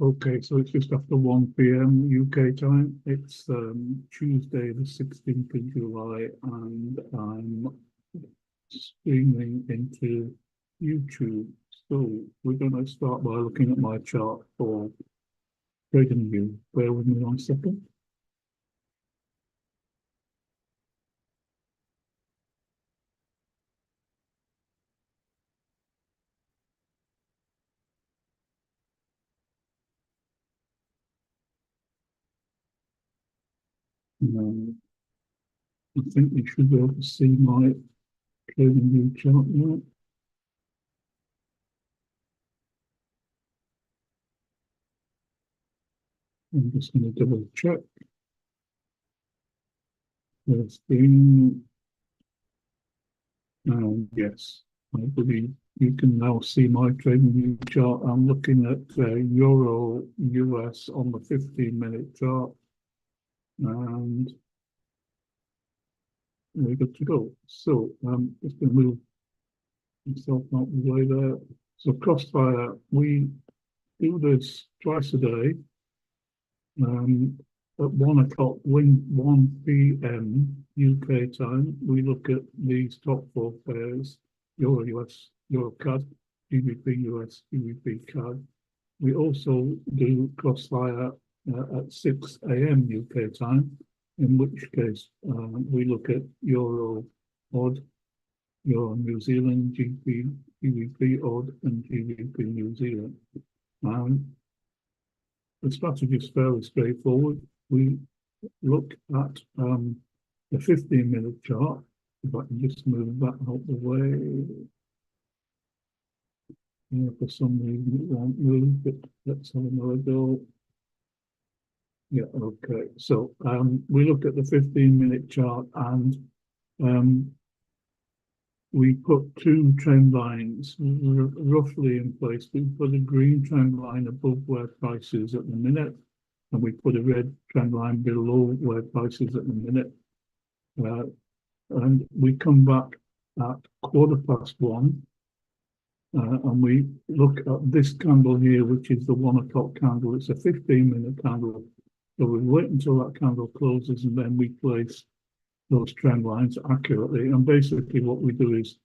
Okay, so it's just after 1 p.m. UK time. It's Tuesday, the 16th of July, and I'm streaming into YouTube. So we're going to start by looking at my chart for trading view. Bear with me 1 second. I think you should be able to see my trading view chart now. I'm just going to double check. There's been, yes, I believe you can now see my trading view chart. I'm looking at Euro US on the 15-minute chart, and we're good to go. So just going to move myself out of the way there. So Crossfire, we do this twice a day. At 1 o'clock, 1 p.m. UK time, we look at these top four pairs: Euro US, Euro CAD, GBP US, GBP CAD. We also do Crossfire at 6 a.m. UK time, in which case we look at Euro odd, Euro New Zealand, GBP odd, and GBP New Zealand. The strategy is fairly straightforward. We look at the 15-minute chart. If I can just move that out the way. For some reason it won't move, but let's have another go. Yeah, okay. So we look at the 15-minute chart, and we put two trend lines roughly in place. We put a green trend line above where price is at the minute, and we put a red trend line below where price is at the minute. And we come back at 1:15, and we look at this candle here, which is the 1 o'clock candle. It's a 15-minute candle. So we wait until that candle closes, and then we place those trend lines accurately. And basically what we do is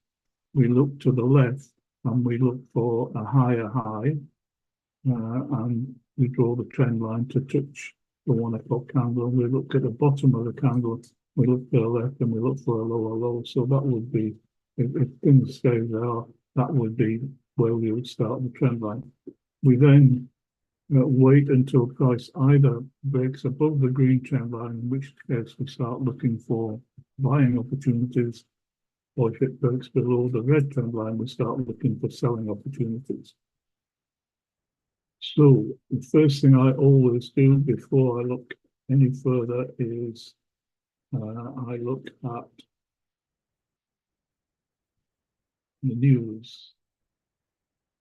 we look to the left and we look for a higher high, and we draw the trend line to touch the 1 o'clock candle. We look at the bottom of the candle, we look to the left, and we look for a lower low. So that would be, if things stay there, that would be where we would start the trend line. We then wait until price either breaks above the green trend line, in which case we start looking for buying opportunities, or if it breaks below the red trend line, we start looking for selling opportunities. So the first thing I always do before I look any further is I look at the news,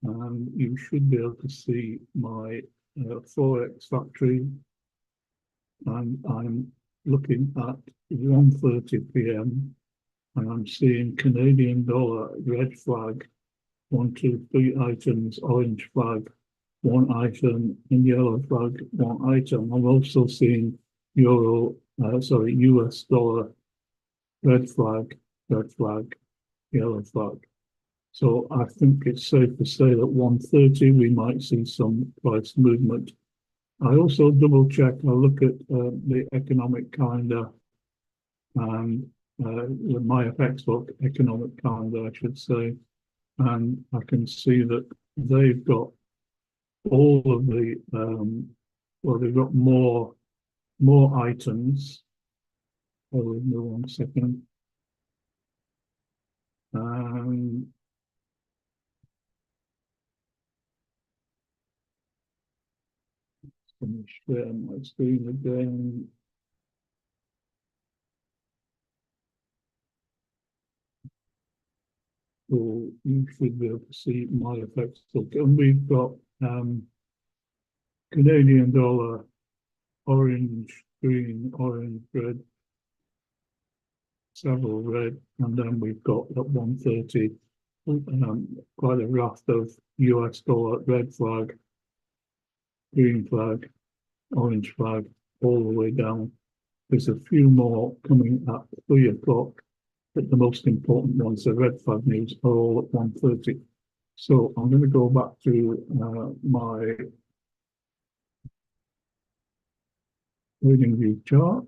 and you should be able to see my Forex factory, and I'm looking at 1:30 p.m. and I'm seeing Canadian dollar red flag, 1, 2, 3 items, orange flag, 1 item, and yellow flag, 1 item. I'm also seeing US dollar red flag, yellow flag. So I think it's safe to say that 1:30 we might see some price movement. I also double check, I look at the economic calendar, and my FX book, economic calendar, I should say, and I can see that they've got all of the, well, they've got more items. Hold on 1 second. Let me share my screen again. So you should be able to see my effects. And we've got Canadian dollar, orange, green, orange, red, several red, and then we've got at 1:30 quite a raft of US dollar red flag, green flag, orange flag, all the way down. There's a few more coming at 3 o'clock, but the most important ones, the red flag news, are all at 1:30. So I'm going to go back to my trading view chart,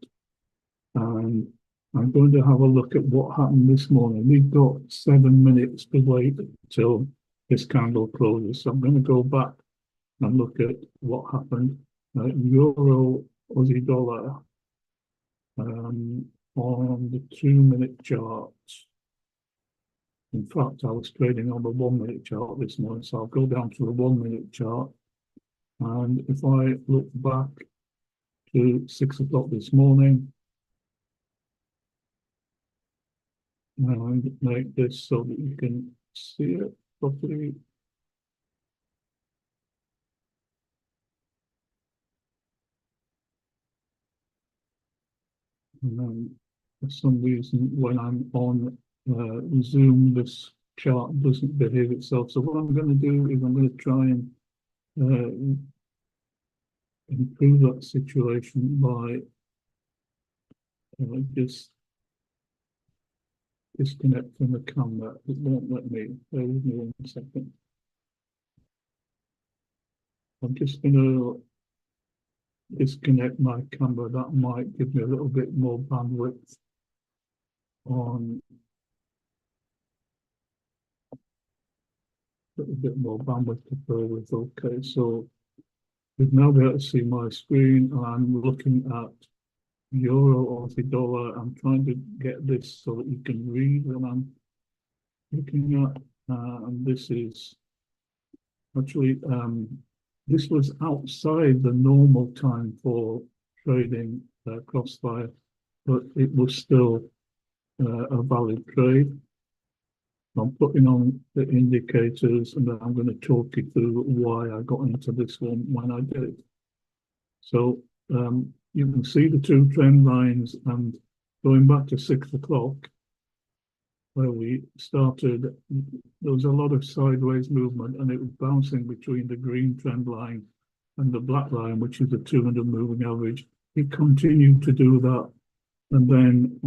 and I'm going to have a look at what happened this morning. We've got 7 minutes to wait till this candle closes. So I'm going to go back and look at what happened. Euro, Aussie dollar, on the 2-minute chart. In fact, I was trading on the 1-minute chart this morning, so I'll go down to the 1-minute chart. And if I look back to 6 o'clock this morning, and make this so that you can see it properly. And then for some reason, when I'm on Zoom, this chart doesn't behave itself. So what I'm going to do is I'm going to try and improve that situation by just disconnecting the camera. It won't let me. Bear with me 1 second. I'm just going to disconnect my camera. That might give me a little bit more bandwidth on a little bit more bandwidth to play with. Okay, so you've now be able to see my screen. I'm looking at Euro, Aussie dollar. I'm trying to get this so that you can read what I'm looking at. And this is actually this was outside the normal time for trading Crossfire, but it was still a valid trade. I'm putting on the indicators, and then I'm going to talk you through why I got into this one when I did. So you can see the two trend lines, and going back to 6 o'clock, where we started, there was a lot of sideways movement, and it was bouncing between the green trend line and the black line, which is the 200 moving average. It continued to do that. And then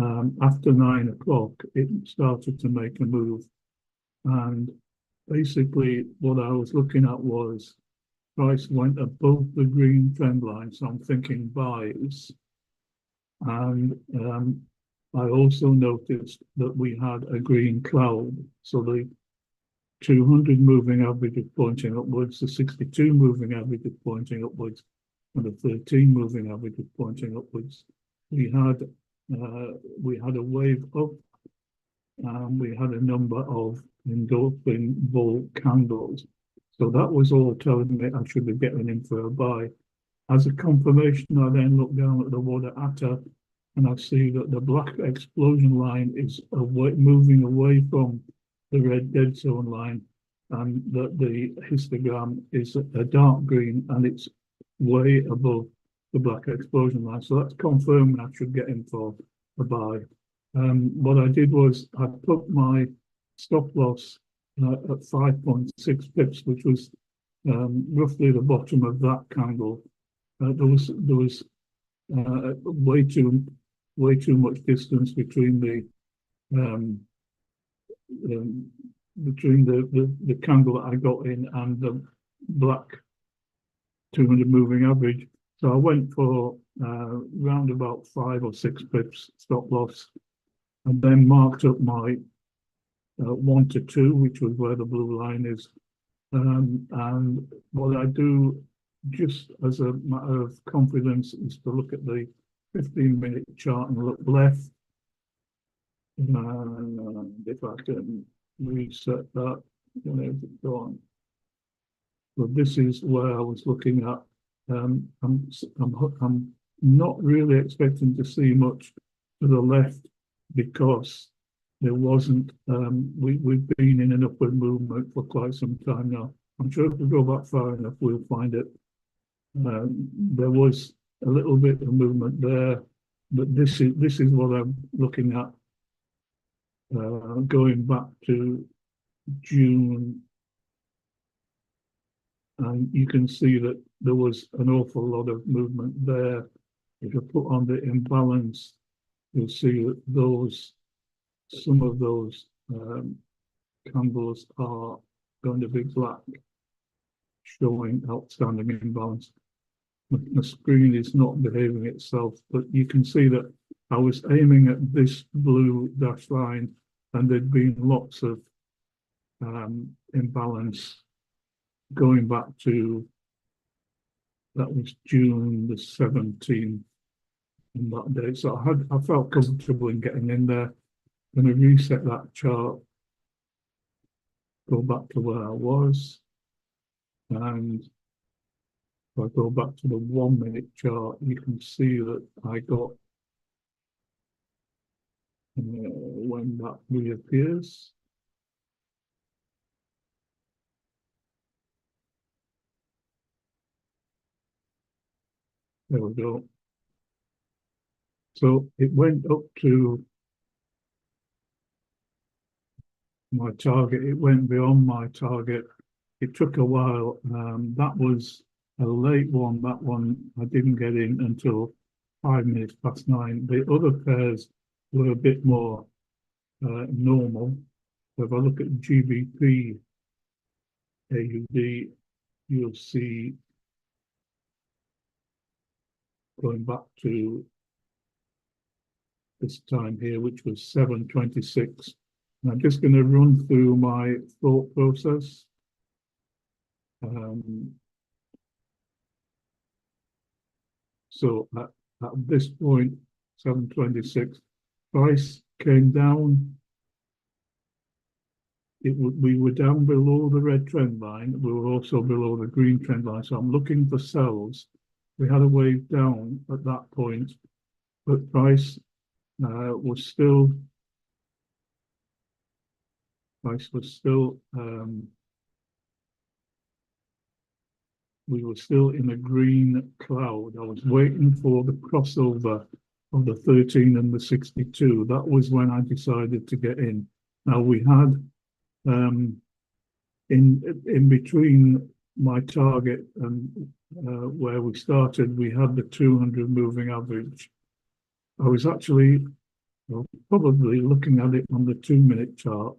after 9 o'clock, it started to make a move. And basically what I was looking at was price went above the green trend line. So I'm thinking buys. And I also noticed that we had a green cloud. So the 200 moving average is pointing upwards, the 62 moving average is pointing upwards, and the 13 moving average is pointing upwards. We had a wave up, and we had a number of engulfing bull candles. So that was all telling me I should be getting in for a buy. As a confirmation, I then look down at the water atta, and I see that the black explosion line is moving away from the red dead zone line, and that the histogram is a dark green, and it's way above the black explosion line. So that's confirming I should get in for a buy. What I did was I put my stop loss at 5.6 pips, which was roughly the bottom of that candle. There was way too much distance between the candle that I got in and the black 200 moving average. So I went for round about 5 or 6 pips stop loss, and then marked up my 1 to 2, which was where the blue line is. And what I do, just as a matter of confidence, is to look at the 15-minute chart and look left. And if I can reset that, then it's gone. So this is where I was looking at. I'm not really expecting to see much to the left, because there wasn't. We've been in an upward movement for quite some time now. I'm sure if we go back far enough, we'll find it. There was a little bit of movement there, but this is what I'm looking at. Going back to June and you can see that there was an awful lot of movement there. If you put on the imbalance, you'll see that some of those candles are going to be black, showing outstanding imbalance. The screen is not behaving itself, but you can see that I was aiming at this blue dashed line, and there'd been lots of imbalance going back to, that was June the 17th on that day. So I felt comfortable in getting in there. I'm going to reset that chart, go back to where I was, and if I go back to the 1 minute chart, you can see that I got when that reappears. There we go. So it went up to my target. It went beyond my target. It took a while. That was a late one. That one I didn't get in until 5 minutes past 9. The other pairs were a bit more normal. So if I look at GBP AUD, you'll see going back to this time here, which was 7:26. I'm just going to run through my thought process. So at this point, 7:26, price came down. We were down below the red trend line. We were also below the green trend line. So I'm looking for sells. We had a wave down at that point, but price was still we were still in a green cloud. I was waiting for the crossover of the 13 and the 62. That was when I decided to get in. Now we had in between my target and where we started, we had the 200 moving average. I was actually probably looking at it on the 2 minute chart.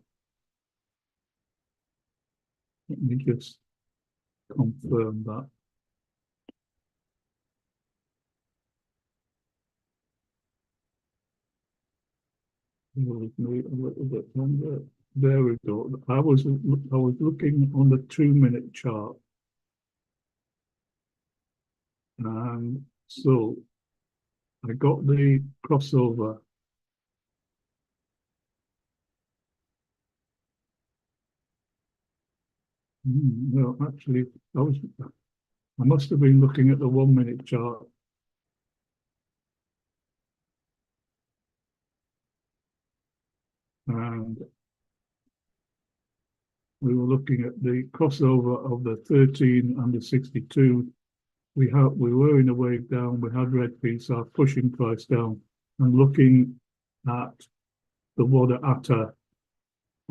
Let me just confirm that. With me a little bit longer. There we go. I was looking on the 2 minute chart, and so I got the crossover. No, actually, I must have been looking at the 1 minute chart. And we were looking at the crossover of the 13 and the 62. We were in a wave down. We had red PSAR pushing price down, and looking at the water atta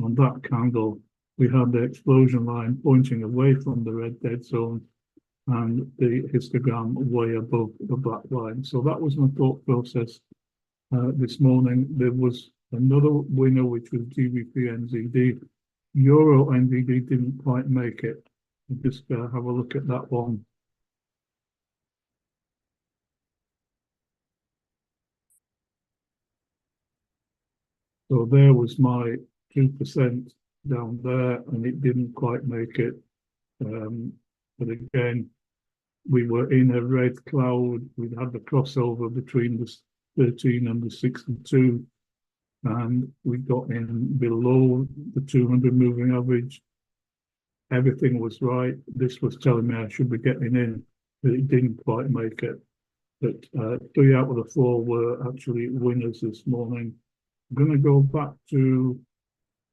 on that candle, we had the explosion line pointing away from the red dead zone and the histogram way above the black line. So that was my thought process this morning. There was another winner, which was GBP NZD. Euro NZD didn't quite make it. Just have a look at that one. So there was my 2% down there, and it didn't quite make it. But again, we were in a red cloud. We'd had the crossover between the 13 and the 62, and we got in below the 200 moving average. Everything was right. This was telling me I should be getting in, but it didn't quite make it. But 3 out of the 4 were actually winners this morning. I'm going to go back to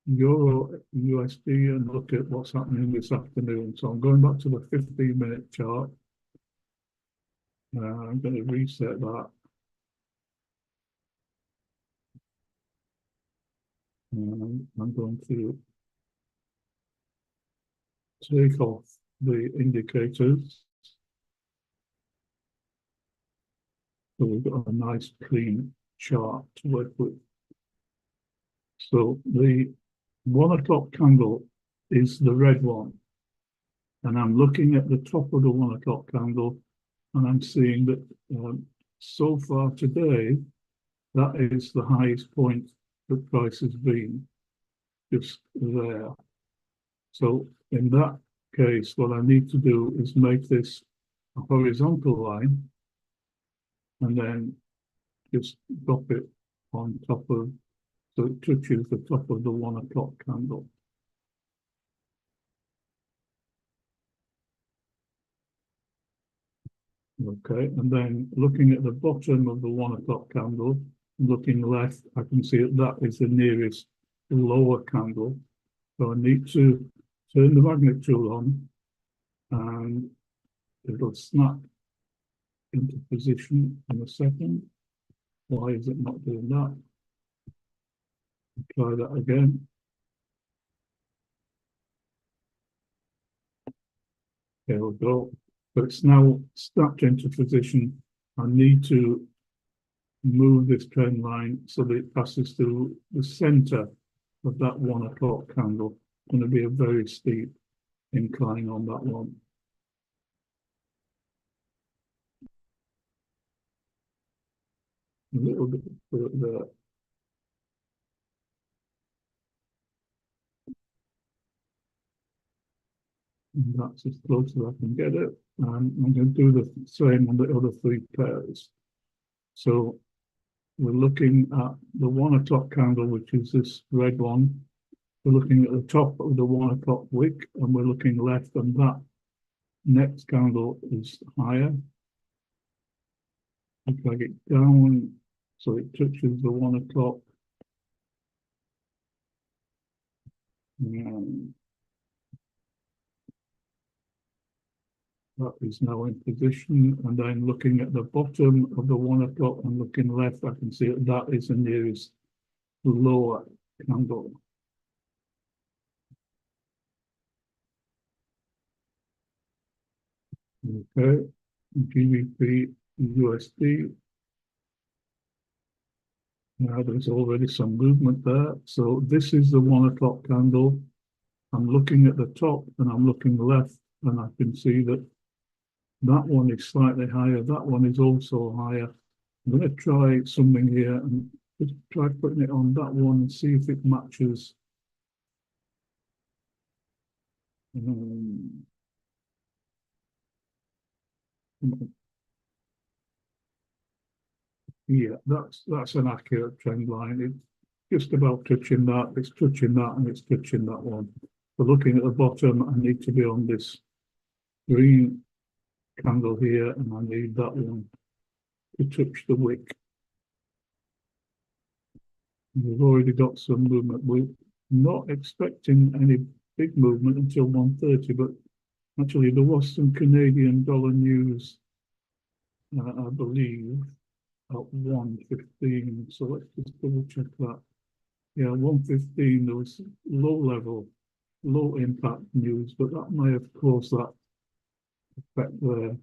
Euro USD and look at what's happening this afternoon. So I'm going back to the 15-minute chart. I'm going to reset that. And I'm going to take off the indicators. So we've got a nice clean chart to work with. So the 1 o'clock candle is the red one. And I'm looking at the top of the 1 o'clock candle, and I'm seeing that so far today, that is the highest point the price has been, just there. So in that case, what I need to do is make this a horizontal line and then just drop it on top of, so it touches the top of the 1 o'clock candle. Okay, and then looking at the bottom of the 1 o'clock candle, looking left, I can see that is the nearest lower candle. So I need to turn the magnet tool on and it'll snap into position in a second. Why is it not doing that? Try that again. There we go. But it's now snapped into position. I need to move this trend line so that it passes through the center of that 1 o'clock candle. It's going to be a very steep incline on that one. A little bit there. And that's as close as I can get it. And I'm going to do the same on the other 3 pairs. So we're looking at the 1 o'clock candle, which is this red one. We're looking at the top of the 1 o'clock wick, and we're looking left, and that next candle is higher. I drag it down so it touches the 1 o'clock. And that is now in position. And then looking at the bottom of the 1 o'clock and looking left, I can see that is the nearest lower candle. Okay, GBP USD. Now there's already some movement there. So this is the 1 o'clock candle. I'm looking at the top and I'm looking left, and I can see that that one is slightly higher. That one is also higher. I'm going to try something here and just try putting it on that one and see if it matches. Yeah, that's an accurate trend line. It's just about touching that, it's touching that, and it's touching that one. But looking at the bottom, I need to be on this green candle here, and I need that one to touch the wick. We've already got some movement. We're not expecting any big movement until 1:30, but actually there was some Canadian dollar news, I believe, at 1:15. So let's just double check that. Yeah, 1:15, there was low level, low impact news, but that may have caused that effect there.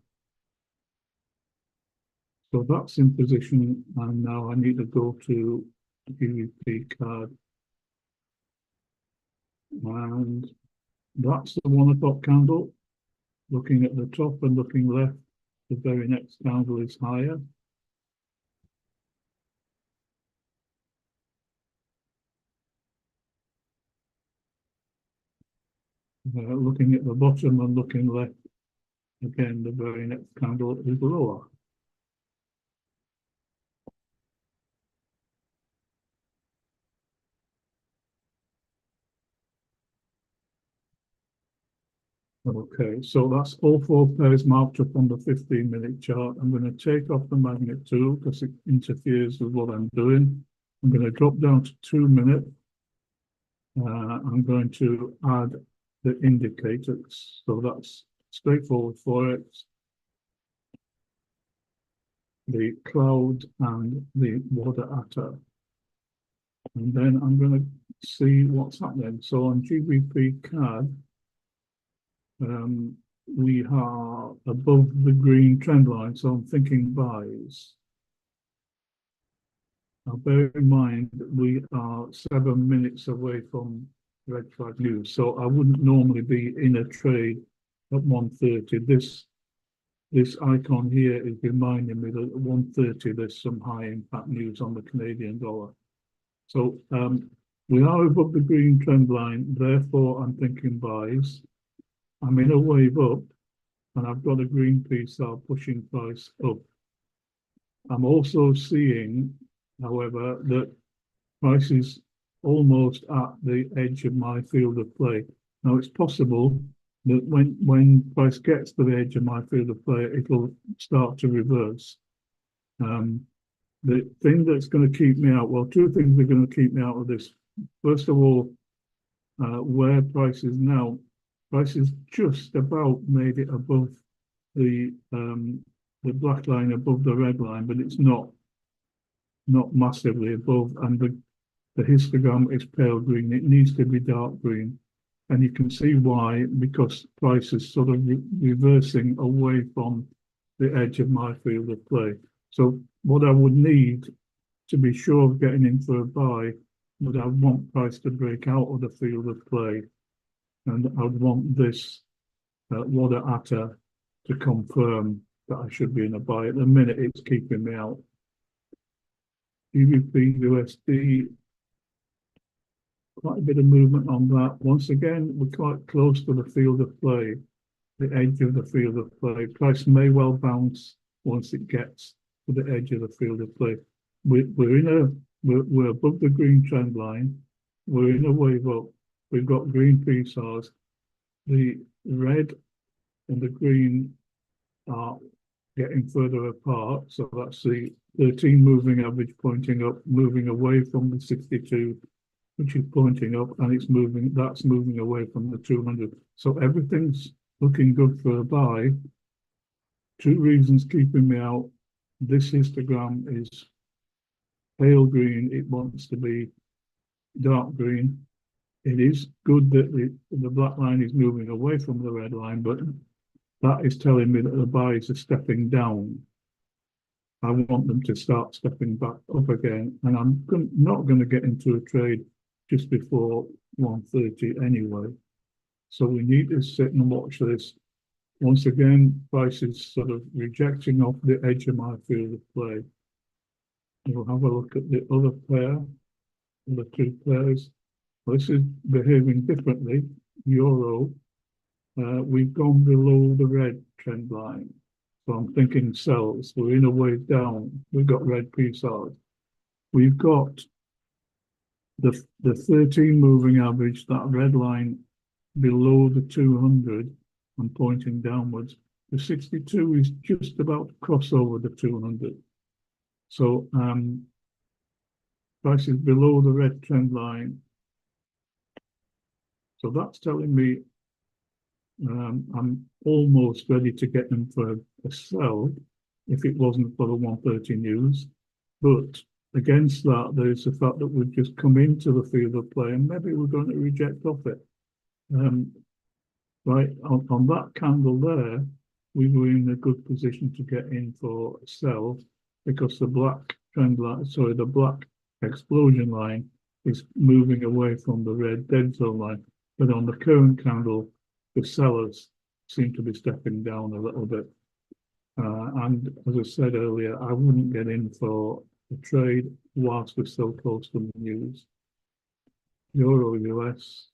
So that's in position, and now I need to go to GBP card. And that's the 1 o'clock candle. Looking at the top and looking left, the very next candle is higher. Looking at the bottom and looking left, again, the very next candle is lower. Okay, so that's all 4 pairs marked up on the 15-minute chart. I'm going to take off the magnet tool because it interferes with what I'm doing. I'm going to drop down to 2 minutes. I'm going to add the indicators. So that's straightforward Forex, the cloud and the water atta. And then I'm going to see what's happening. So on GBP CAD, we are above the green trend line, so I'm thinking buys. Now, bear in mind that we are 7 minutes away from red flag news, so I wouldn't normally be in a trade at 130. This icon here is reminding me that at 130 there's some high impact news on the Canadian dollar. So we are above the green trend line, therefore I'm thinking buys. I'm in a wave up and I've got a green piece pushing price up. I'm also seeing, however, that price is almost at the edge of my field of play. Now it's possible that when price gets to the edge of my field of play, it'll start to reverse. The thing that's going to keep me out, well, two things are going to keep me out of this. First of all, where price is now, price is just about made it above the black line, above the red line, but it's not massively above, and the histogram is pale green. It needs to be dark green. And you can see why, because price is sort of reversing away from the edge of my field of play. So what I would need to be sure of getting in for a buy would I want price to break out of the field of play. And I'd want this water atta to confirm that I should be in a buy. At the minute, it's keeping me out. GBP USD, quite a bit of movement on that. Once again, we're quite close to the field of play, the edge of the field of play. Price may well bounce once it gets to the edge of the field of play. We're above the green trend line. We're in a wave up. We've got green PSARs. The red and the green are getting further apart. So that's the 13 moving average pointing up, moving away from the 62, which is pointing up, and that's moving away from the 200. So everything's looking good for a buy. Two reasons keeping me out. This histogram is pale green. It wants to be dark green. It is good that the black line is moving away from the red line, but that is telling me that the buys are stepping down. I want them to start stepping back up again, and I'm not going to get into a trade just before 130 anyway. So we need to sit and watch this. Once again, price is sort of rejecting off the edge of my field of play. We'll have a look at the other pair, the two pairs. This is behaving differently. Euro, we've gone below the red trend line. So I'm thinking sells. We're in a wave down. We've got red PSARs. We've got the 13 moving average, that red line below the 200 and pointing downwards. The 62 is just about to cross over the 200. So price is below the red trend line. So that's telling me I'm almost ready to get them for a sell if it wasn't for the 130 news. But against that, there's the fact that we've just come into the field of play and maybe we're going to reject off it. Right, on that candle there, we were in a good position to get in for a sell because the black trend line, sorry, the black explosion line is moving away from the red dead zone line. But on the current candle, the sellers seem to be stepping down a little bit. And as I said earlier, I wouldn't get in for a trade whilst we're still close to the news. Euro US,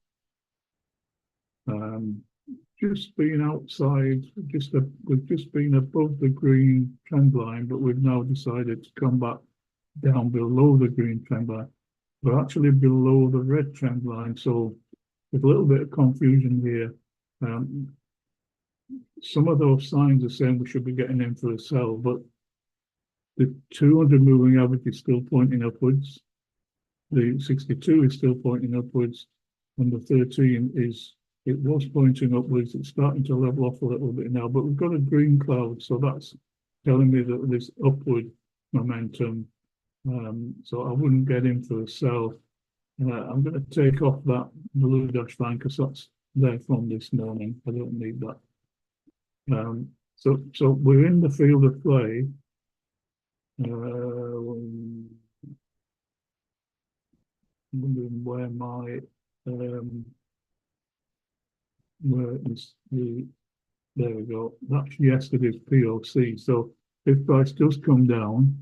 just been outside, we've just been above the green trend line, but we've now decided to come back down below the green trend line. We're actually below the red trend line, so with a little bit of confusion here. Some of those signs are saying we should be getting in for a sell, but the 200 moving average is still pointing upwards. The 62 is still pointing upwards, and the 13 it was pointing upwards. It's starting to level off a little bit now, but we've got a green cloud, so that's telling me that there's upward momentum. So I wouldn't get in for a sell. I'm going to take off that blue dash line because that's there from this morning. I don't need that. So we're in the field of play. Wondering where my where is the there we go. That's yesterday's POC. So if price does come down,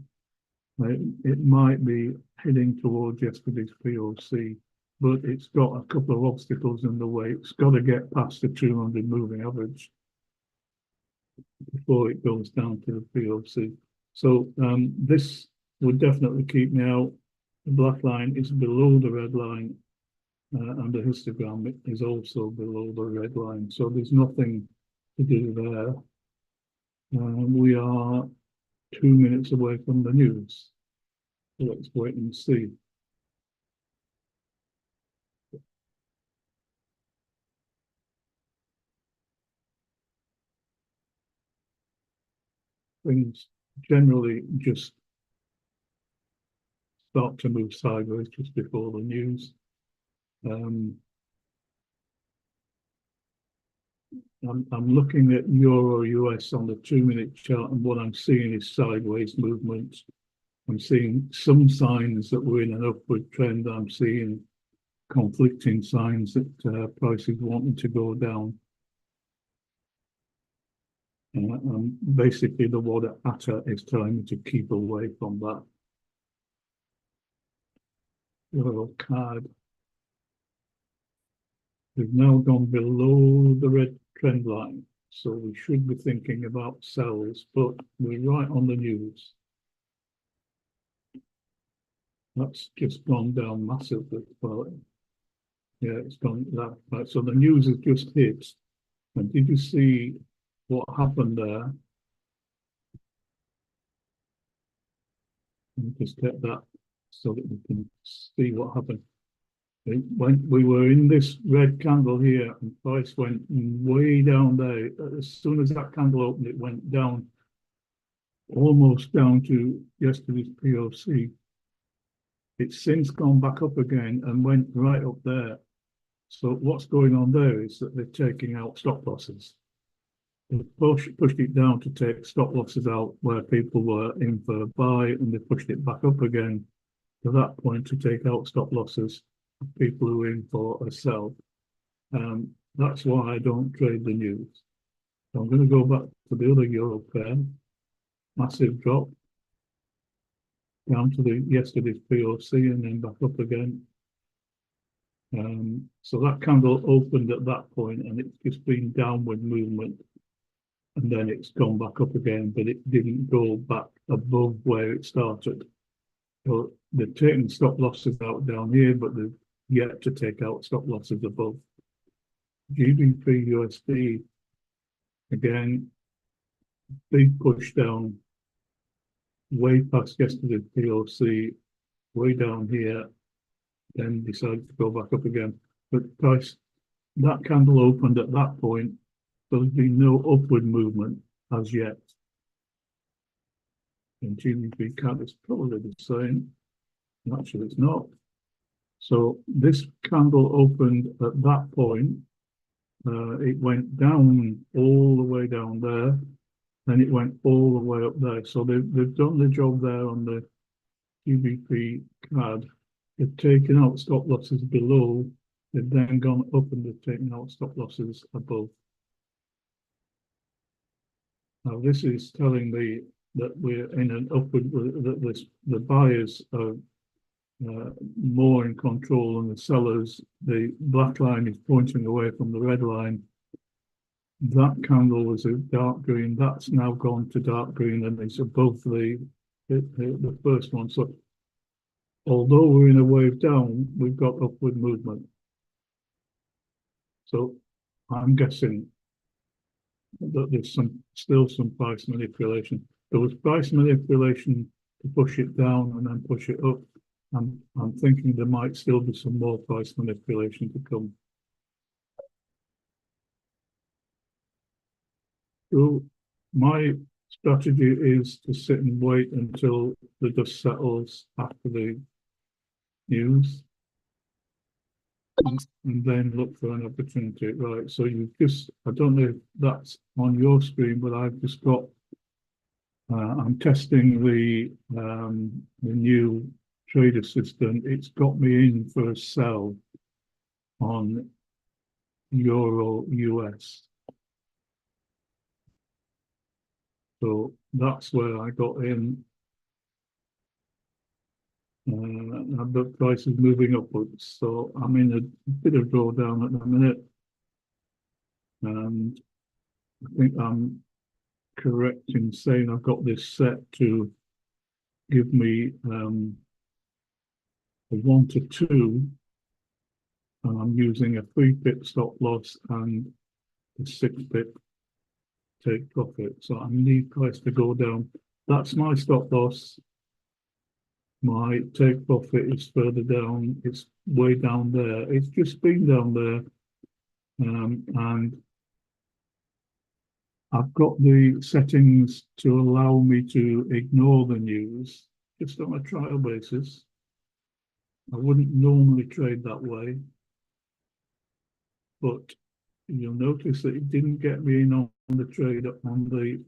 it might be heading towards yesterday's POC, but it's got a couple of obstacles in the way. It's got to get past the 200 moving average before it goes down to the POC. So this would definitely keep me out. The black line is below the red line, and the histogram is also below the red line. So there's nothing to do there. We are 2 minutes away from the news. So let's wait and see. Things generally just start to move sideways just before the news. I'm looking at Euro US on the 2 minute chart, and what I'm seeing is sideways movement. I'm seeing some signs that we're in an upward trend. I'm seeing conflicting signs that prices wanting to go down. Basically, the water ATA is telling me to keep away from that. Euro card. We've now gone below the red trend line, so we should be thinking about sells, but we're right on the news. That's just gone down massively. Well, yeah, it's gone that right. So the news has just hit. And did you see what happened there? Let me just get that so that we can see what happened. When we were in this red candle here, and price went way down there. As soon as that candle opened, it went down, almost down to yesterday's POC. It's since gone back up again and went right up there. So what's going on there is that they're taking out stop losses. They pushed it down to take stop losses out where people were in for a buy, and they pushed it back up again to that point to take out stop losses of people who are in for a sell. That's why I don't trade the news. So I'm going to go back to the other euro pair. Massive drop down to the yesterday's POC and then back up again. So that candle opened at that point, and it's just been downward movement, and then it's gone back up again, but it didn't go back above where it started. So they're taking stop losses out down here, but they've yet to take out stop losses above. GBP USD, again, big push down, way past yesterday's POC, way down here, then decided to go back up again. But price, that candle opened at that point, so there's been no upward movement as yet. And GBP CAD is probably the same. Actually, it's not. So this candle opened at that point. It went down all the way down there, then it went all the way up there. So they've done the job there on the GBP CAD. They've taken out stop losses below. They've then gone up and they've taken out stop losses above. Now this is telling me that we're in an upward, that the buyers are more in control than the sellers. The black line is pointing away from the red line. That candle was a dark green. That's now gone to dark green, and it's above the first one. So although we're in a wave down, we've got upward movement. So I'm guessing that there's still some price manipulation. There was price manipulation to push it down and then push it up. I'm thinking there might still be some more price manipulation to come. So my strategy is to sit and wait until the dust settles after the news. and then look for an opportunity. Right. So you just, I don't know if that's on your screen, but I've just got, I'm testing the new trade assistant. It's got me in for a sell on Euro US. So that's where I got in. And the price is moving upwards. So I'm in a bit of drawdown at the minute. And I think I'm correct in saying I've got this set to give me a 1 to 2. And I'm using a 3-pip stop loss and a 6-pip take profit. So I need price to go down. That's my stop loss. My take profit is further down. It's way down there. It's just been down there. And I've got the settings to allow me to ignore the news just on a trial basis. I wouldn't normally trade that way, but you'll notice that it didn't get me in on the trade on the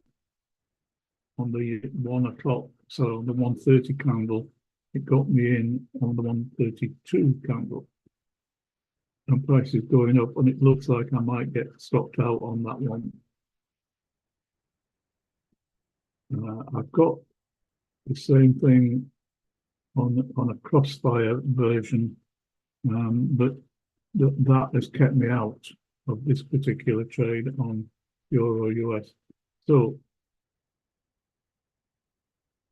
1 o'clock, so the 1:30 candle. It got me in on the 1:32 candle. And price is going up, and it looks like I might get stopped out on that one. I've got the same thing on a crossfire version, but that has kept me out of this particular trade on Euro US. So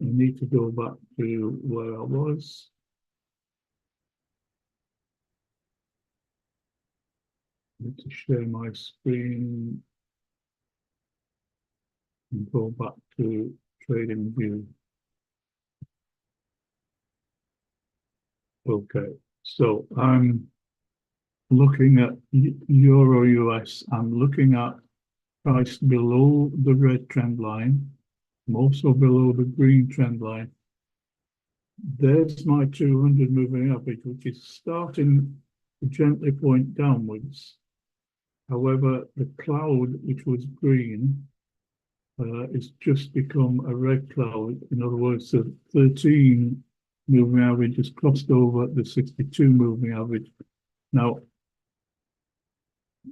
I need to go back to where I was. I need to share my screen and go back to trading view. Okay, so I'm looking at Euro US. I'm looking at price below the red trend line. I'm also below the green trend line. There's my 200 moving average, which is starting to gently point downwards. However, the cloud, which was green, it's just become a red cloud. In other words, the 13 moving average has crossed over the 62 moving average. Now,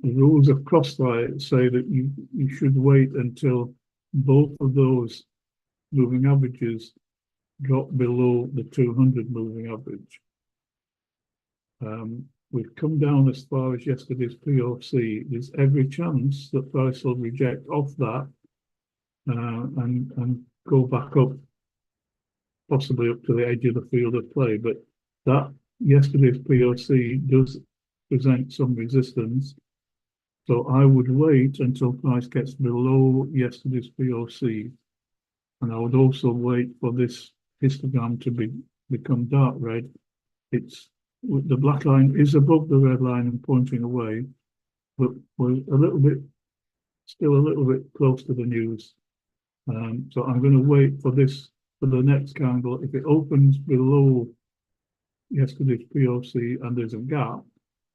the rules of crossfire say that you should wait until both of those moving averages drop below the 200 moving average. We've come down as far as yesterday's POC. There's every chance that price will reject off that and go back up, possibly up to the edge of the field of play. But that yesterday's POC does present some resistance. So I would wait until price gets below yesterday's POC. And I would also wait for this histogram to become dark red. The black line is above the red line and pointing away, but we're still a little bit close to the news. So I'm going to wait for this, for the next candle. If it opens below yesterday's POC and there's a gap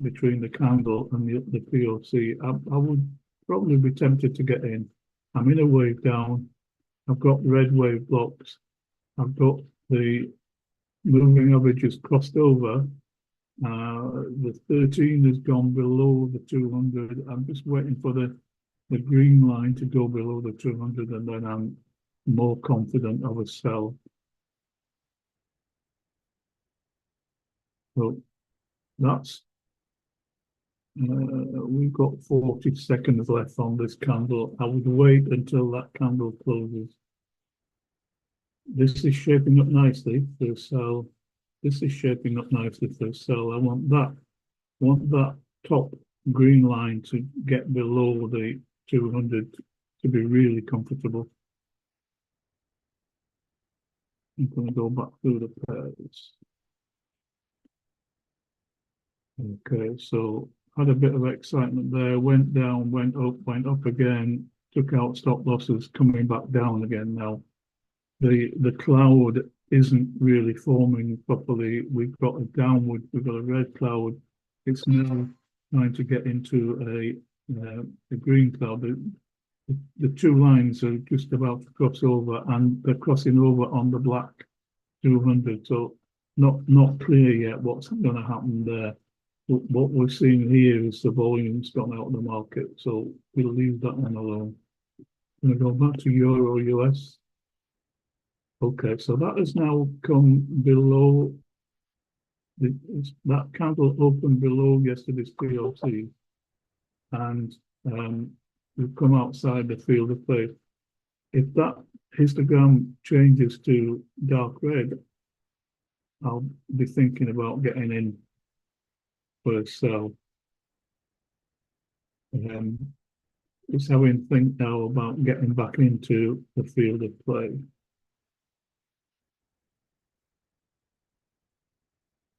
between the candle and the POC, I would probably be tempted to get in. I'm in a wave down. I've got red wave blocks. I've got the moving averages crossed over. The 13 has gone below the 200. I'm just waiting for the green line to go below the 200, and then I'm more confident of a sell. So that's, we've got 40 seconds left on this candle. I would wait until that candle closes. This is shaping up nicely for a sell. This is shaping up nicely for a sell. I want that top green line to get below the 200 to be really comfortable. I'm going to go back through the pairs. Okay, so had a bit of excitement there, went down, went up again, took out stop losses, coming back down again now. The cloud isn't really forming properly. We've got a downward, we've got a red cloud it's now trying to get into a green cloud. The two lines are just about to cross over, and they're crossing over on the black 200. So not clear yet what's going to happen there. But what we're seeing here is the volume's gone out of the market, so we'll leave that one alone. I'm going to go back to Euro US. Okay, so that has now come below that candle opened below yesterday's PLC, and we've come outside the field of play. If that histogram changes to dark red, I'll be thinking about getting in for a sell. Just having to think now about getting back into the field of play.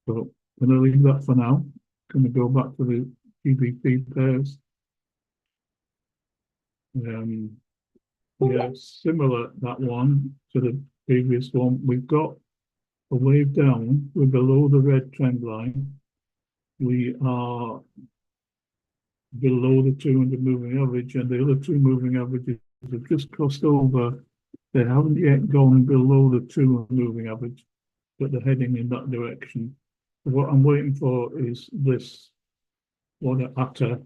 So I'm going to leave that for now. Going to go back to the GBP pairs. Yeah, similar that one to the previous one. We've got a wave down. We're below the red trend line. We are below the 200 moving average, and the other two moving averages have just crossed over. They haven't yet gone below the 200 moving average, but they're heading in that direction. What I'm waiting for is this one after.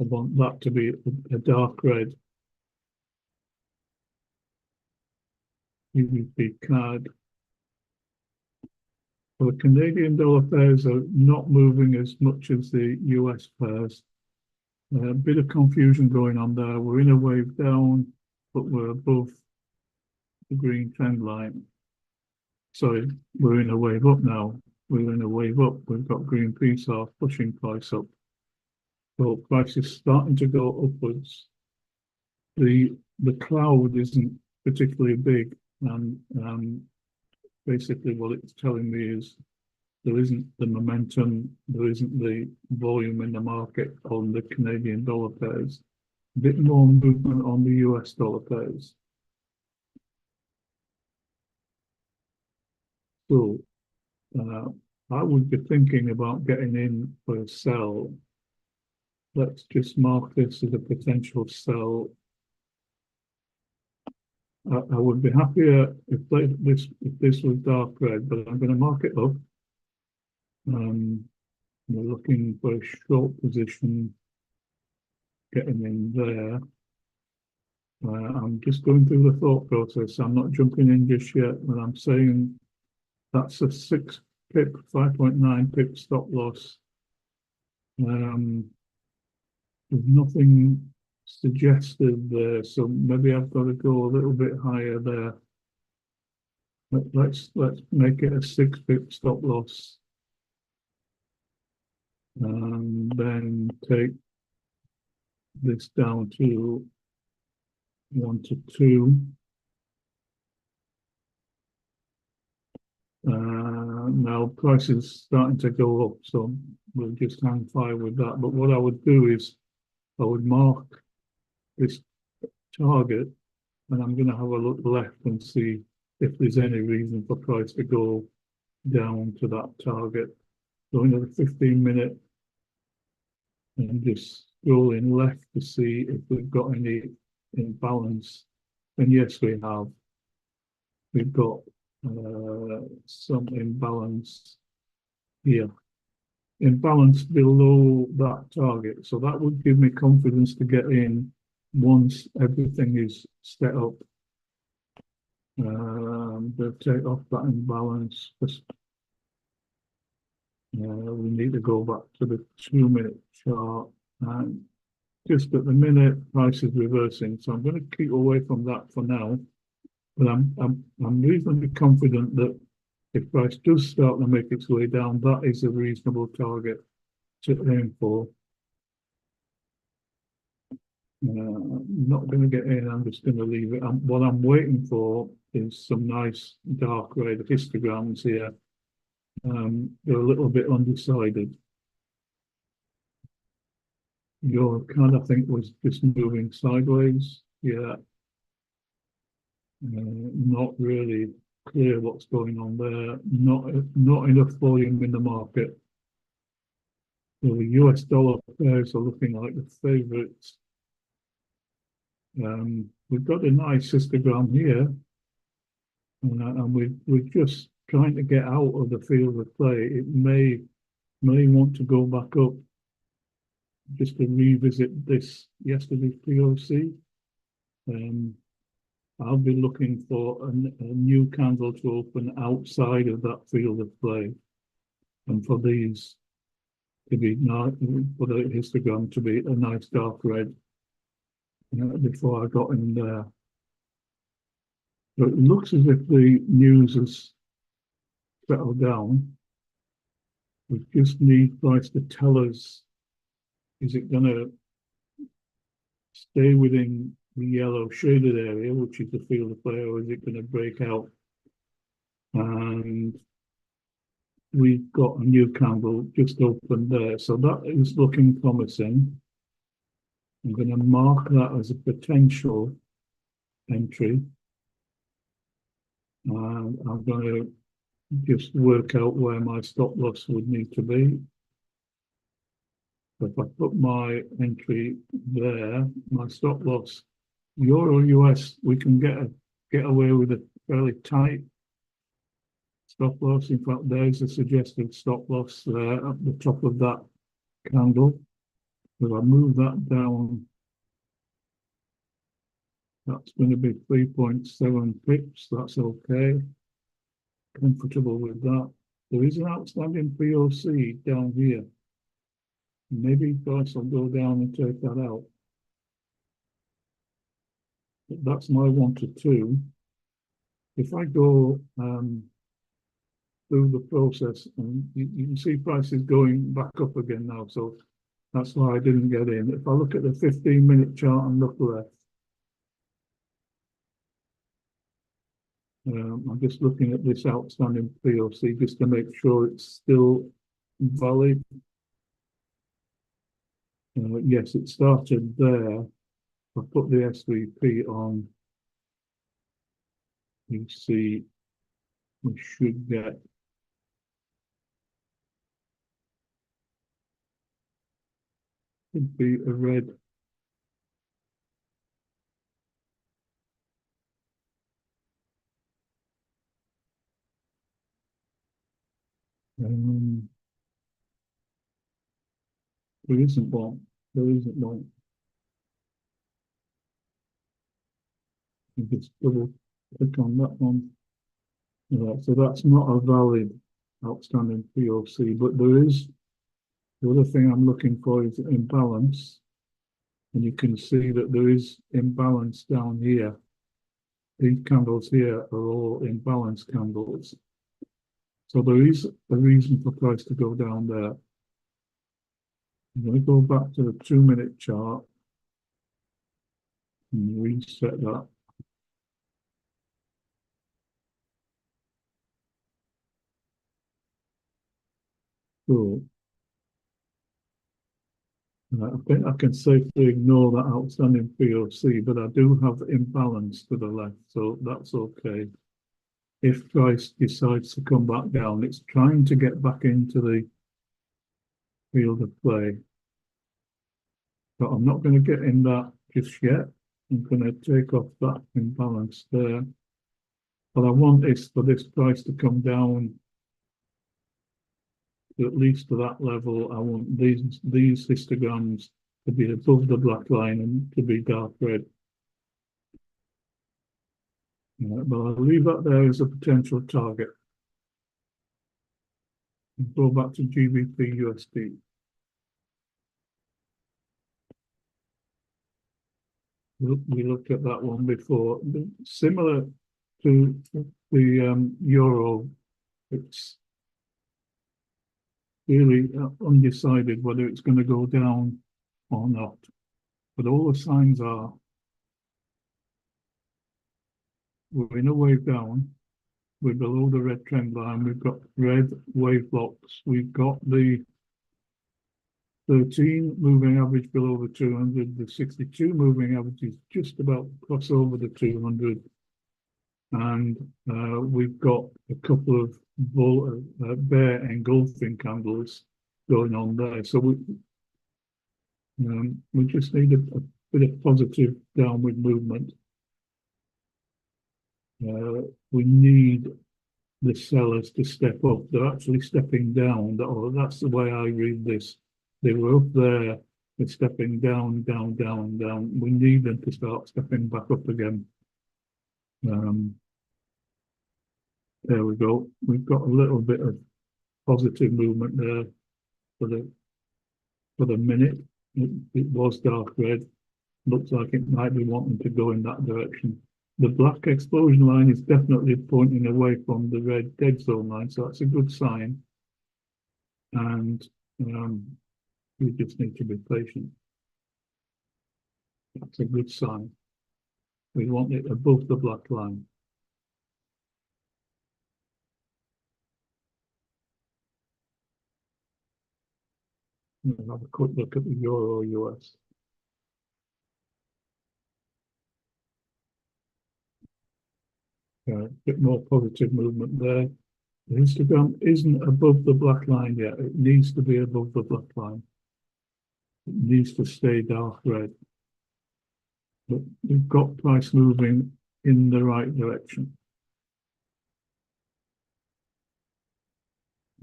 I want that to be a dark red GBP card. The Canadian dollar pairs are not moving as much as the US pairs. A bit of confusion going on there. We're in a wave down, but we're above the green trend line. Sorry, we're in a wave up now. We're in a wave up. We've got green peace off, pushing price up. So price is starting to go upwards. The cloud isn't particularly big, and basically what it's telling me is there isn't the momentum, there isn't the volume in the market on the Canadian dollar pairs. A bit more movement on the US dollar pairs. So I would be thinking about getting in for a sell. Let's just mark this as a potential sell. I would be happier if this was dark red, but I'm going to mark it up. We're looking for a short position, getting in there. I'm just going through the thought process. I'm not jumping in just yet, but I'm saying that's a 6 pip, 5.9 pip stop loss. There's nothing suggested there, so maybe I've got to go a little bit higher there. Let's make it a 6 pip stop loss, and then take this down to 1 to 2. Now price is starting to go up, so we'll just hang fire with that. But what I would do is I would mark this target, and I'm going to have a look left and see if there's any reason for price to go down to that target. So another 15-minute, and just scrolling left to see if we've got any imbalance. And yes, we have. We've got some imbalance here. Imbalance below that target. So that would give me confidence to get in once everything is set up. They'll take off that imbalance. We need to go back to the 2-minute chart, and just at the minute price is reversing, so I'm going to keep away from that for now. But I'm reasonably confident that if price does start to make its way down, that is a reasonable target to aim for. Not going to get in. I'm just going to leave it. What I'm waiting for is some nice dark red histograms here. They're a little bit undecided. Your card, I think, was just moving sideways. Yeah. Not really clear what's going on there. Not enough volume in the market. So the US dollar pairs are looking like the favourites. We've got a nice histogram here, and we're just trying to get out of the field of play. It may want to go back up just to revisit this yesterday's POC. I'll be looking for a new candle to open outside of that field of play, and for these to be nice, for the histogram to be a nice dark red before I got in there. So it looks as if the news has settled down. We just need price to tell us, is it going to stay within the yellow shaded area, which is the field of play, or is it going to break out? And we've got a new candle just opened there, so that is looking promising. I'm going to mark that as a potential entry, and I'm going to just work out where my stop loss would need to be. So if I put my entry there, my stop loss, Euro US, we can get away with a fairly tight stop loss. In fact, there's a suggested stop loss there at the top of that candle. If I move that down, that's going to be 3.7 pips. That's okay. Comfortable with that. There is an outstanding POC down here. Maybe price will go down and take that out. But that's my 1 to 2. If I go through the process, and you can see prices going back up again now, so that's why I didn't get in. If I look at the 15-minute chart and look left, I'm just looking at this outstanding POC just to make sure it's still valid. Yes, it started there. I put the SVP on. You see, we should get could be a red. There isn't one. There isn't one. You just double click on that one. Yeah, so that's not a valid outstanding POC, but there is the other thing I'm looking for is imbalance. And you can see that there is imbalance down here. These candles here are all imbalance candles. So there is a reason for price to go down there. I'm going to go back to the 2-minute chart and reset that. So I think I can safely ignore that outstanding POC, but I do have imbalance to the left, so that's okay. If price decides to come back down, it's trying to get back into the field of play. But I'm not going to get in that just yet. I'm going to take off that imbalance there. But I want is for this price to come down to at least to that level. I want these histograms to be above the black line and to be dark red. But I'll leave that there as a potential target. And go back to GBP USD. We looked at that one before. Similar to the euro, it's really undecided whether it's going to go down or not. But all the signs are we're in a wave down. We're below the red trend line. We've got red wave blocks. We've got the 13 moving average below the 200. The 62 moving average is just about cross over the 200. and we've got a couple of bear engulfing candles going on there. So we just need a bit of positive downward movement. We need the sellers to step up. They're actually stepping down. That's the way I read this. They were up there, they're stepping down, down, down, down. We need them to start stepping back up again. Um, there we go. We've got a little bit of positive movement there for the minute. It was dark red. Looks like it might be wanting to go in that direction. The black explosion line is definitely pointing away from the red dead zone line, so that's a good sign. And we just need to be patient. That's a good sign. We want it above the black line. We'll have a quick look at the Euro US. A bit more positive movement there. The histogram isn't above the black line yet. It needs to be above the black line. It needs to stay dark red. But we've got price moving in the right direction.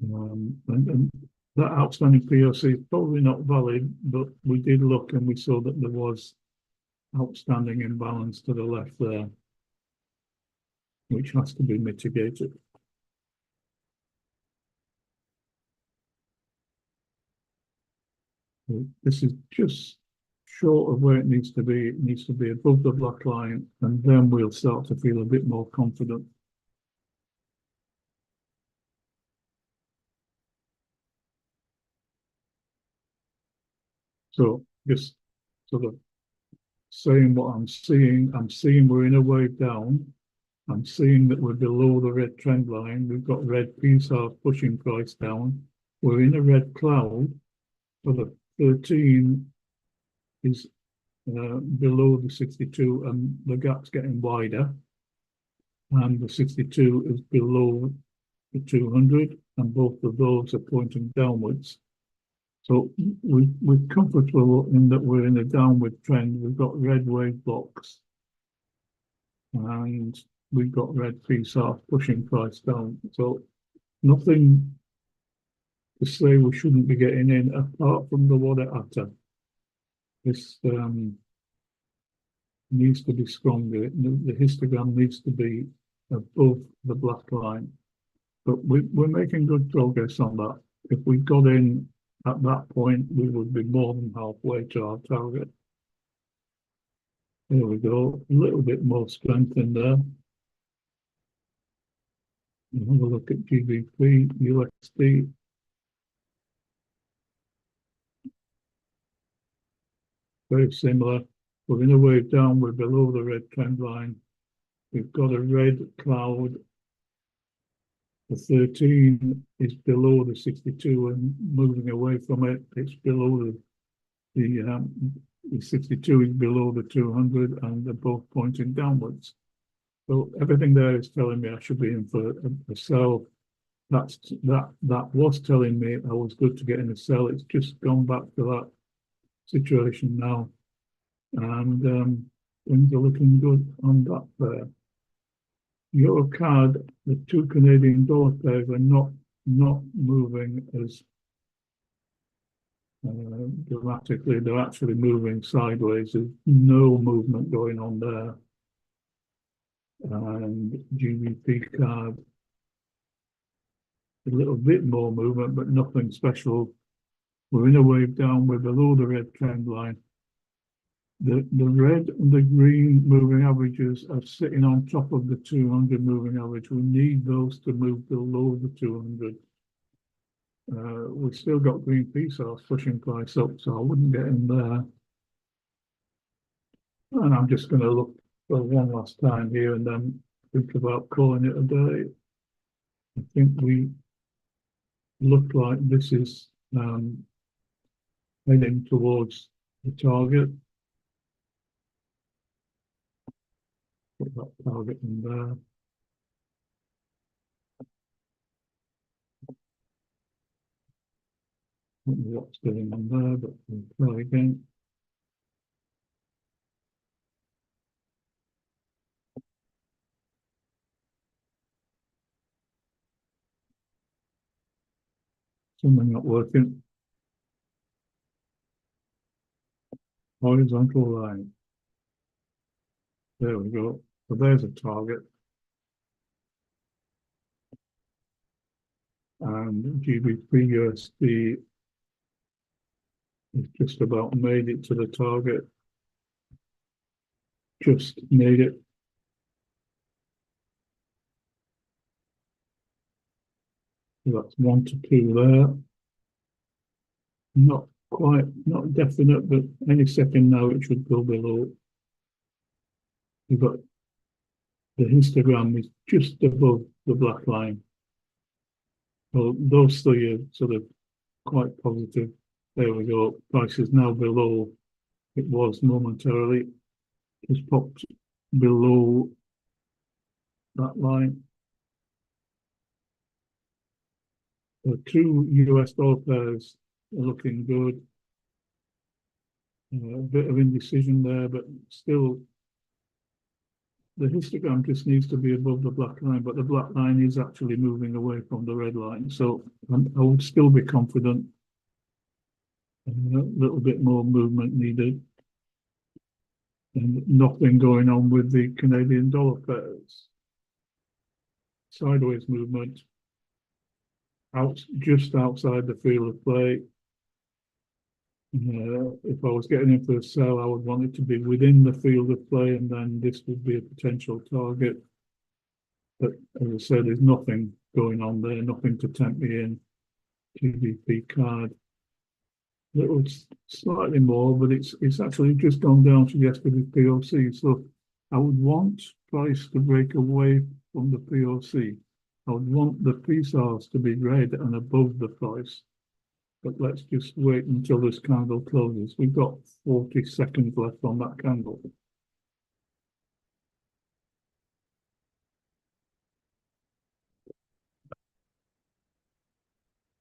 And that outstanding POC is probably not valid, but we did look and we saw that there was outstanding imbalance to the left there, which has to be mitigated. This is just short of where it needs to be. It needs to be above the black line, and then we'll start to feel a bit more confident. So just sort of saying what I'm seeing we're in a wave down. I'm seeing that we're below the red trend line. We've got red PSAR pushing price down. We're in a red cloud. So the 13 is below the 62 and the gap's getting wider. And the 62 is below the 200 and both of those are pointing downwards. So we're comfortable in that we're in a downward trend. We've got red wave blocks and we've got red PSAR pushing price down. So nothing to say we shouldn't be getting in apart from the water atta. This needs to be stronger. The histogram needs to be above the black line. But we're making good progress on that. If we got in at that point, we would be more than halfway to our target. There we go. A little bit more strength in there. And have a look at GBP, USD. Very similar. We're in a wave down. We're below the red trend line. We've got a red cloud. The 13 is below the 62 and moving away from it. It's below the 62 is below the 200 and they're both pointing downwards. So everything there is telling me I should be in for a sell. That was telling me I was good to get in a sell. It's just gone back to that situation now. And things are looking good on that there. Euro card, the two Canadian dollar pairs are not moving as dramatically. They're actually moving sideways. There's no movement going on there. And GBP card, a little bit more movement, but nothing special. We're in a wave down. We're below the red trend line. The red and the green moving averages are sitting on top of the 200 moving average. We need those to move below the 200. We've still got green PSARs pushing price up, so I wouldn't get in there. And I'm just going to look for one last time here and then think about calling it a day. I think we look like this is heading towards the target. Put that target in there. don't know what's going on there, but we'll try again. Something not working. Horizontal line. There we go. So there's a target. And GBP/USD is just about made it to the target. Just made it. So that's 1 to 2 there. Not quite, not definite, but any second now it should go below. You've got the histogram is just above the black line. So those three are sort of quite positive. There we go. Price is now below it was momentarily. Just popped below that line. The two US dollar pairs are looking good. A bit of indecision there, but still the histogram just needs to be above the black line, but the black line is actually moving away from the red line. So I would still be confident. A little bit more movement needed. And nothing going on with the Canadian dollar pairs. Sideways movement. Just outside the field of play. If I was getting in for a sell, I would want it to be within the field of play, and then this would be a potential target. But as I said, there's nothing going on there, nothing to tempt me in. GBP card. It was slightly more, but it's actually just gone down to yesterday's POC. So I would want price to break away from the POC. I would want the PSARs to be red and above the price. But let's just wait until this candle closes. We've got 40 seconds left on that candle.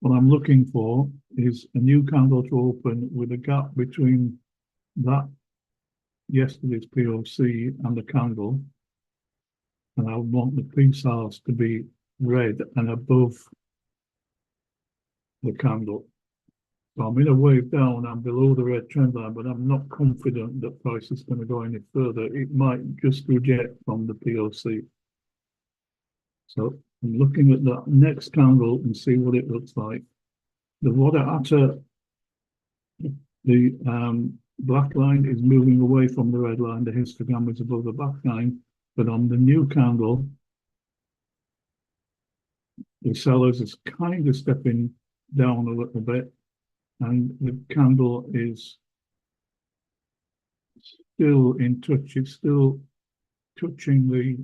What I'm looking for is a new candle to open with a gap between that yesterday's POC and the candle. And I want the PSARs to be red and above the candle. So I'm in a wave down, I'm below the red trend line, but I'm not confident that price is going to go any further. It might just reject from the POC. So I'm looking at that next candle and see what it looks like. The water after the black line is moving away from the red line. The histogram is above the black line, but on the new candle, the sellers is kind of stepping down a little bit, and the candle is still in touch. It's still touching the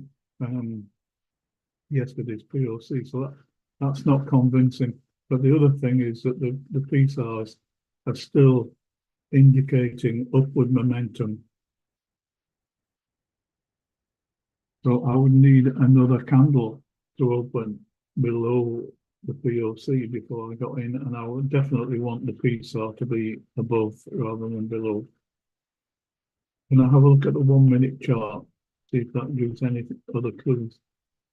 yesterday's POC, so that's not convincing. But the other thing is that the PSARs are still indicating upward momentum. So I would need another candle to open below the POC before I got in, and I would definitely want the PSAR to be above rather than below. Can I have a look at the 1 minute chart, see if that gives any other clues?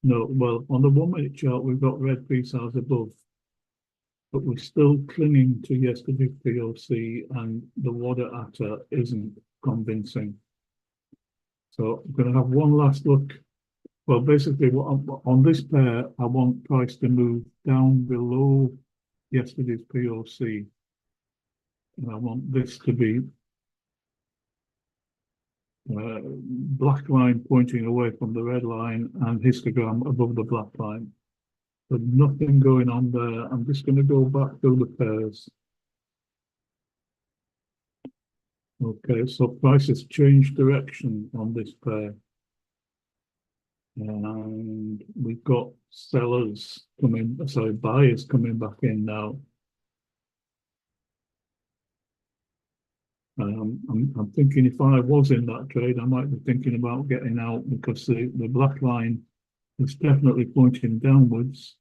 No, well, on the 1 minute chart, we've got red PSARs above, but we're still clinging to yesterday's POC, and the water atta isn't convincing. So I'm going to have one last look. Well, basically, on this pair, I want price to move down below yesterday's POC. And I want this to be black line pointing away from the red line and histogram above the black line. But nothing going on there. I'm just going to go back through the pairs. Okay, so price has changed direction on this pair. And we've got sellers coming, sorry, buyers coming back in now. I'm thinking if I was in that trade, I might be thinking about getting out, because the black line is definitely pointing downwards.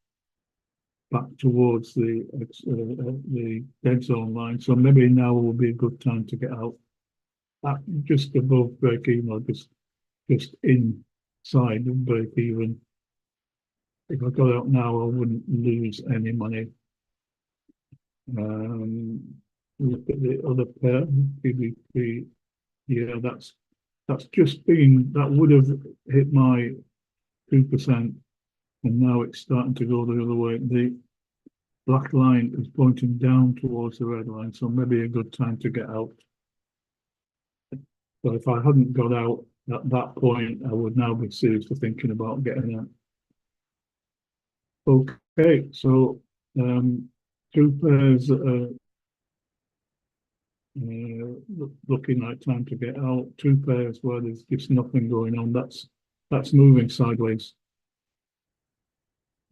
back towards the dead zone line. So maybe now will be a good time to get out at just above break even, or just inside of break even. If I got out now, I wouldn't lose any money. Look at the other pair, PVP. Yeah, that's just been, that would have hit my 2%, and now it's starting to go the other way. The black line is pointing down towards the red line, so maybe a good time to get out. So if I hadn't got out at that point, I would now be seriously thinking about getting out. Okay, so two pairs that are looking like time to get out. Two pairs where there's just nothing going on. That's moving sideways.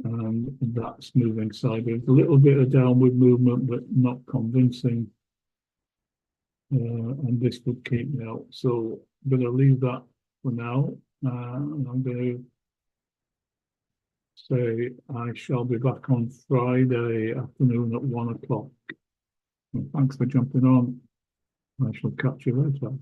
That's moving sideways. A little bit of downward movement, but not convincing. And this would keep me out. So I'm going to leave that for now. And I'm going to say I shall be back on Friday afternoon at 1 o'clock. Thanks for jumping on. I shall catch you later.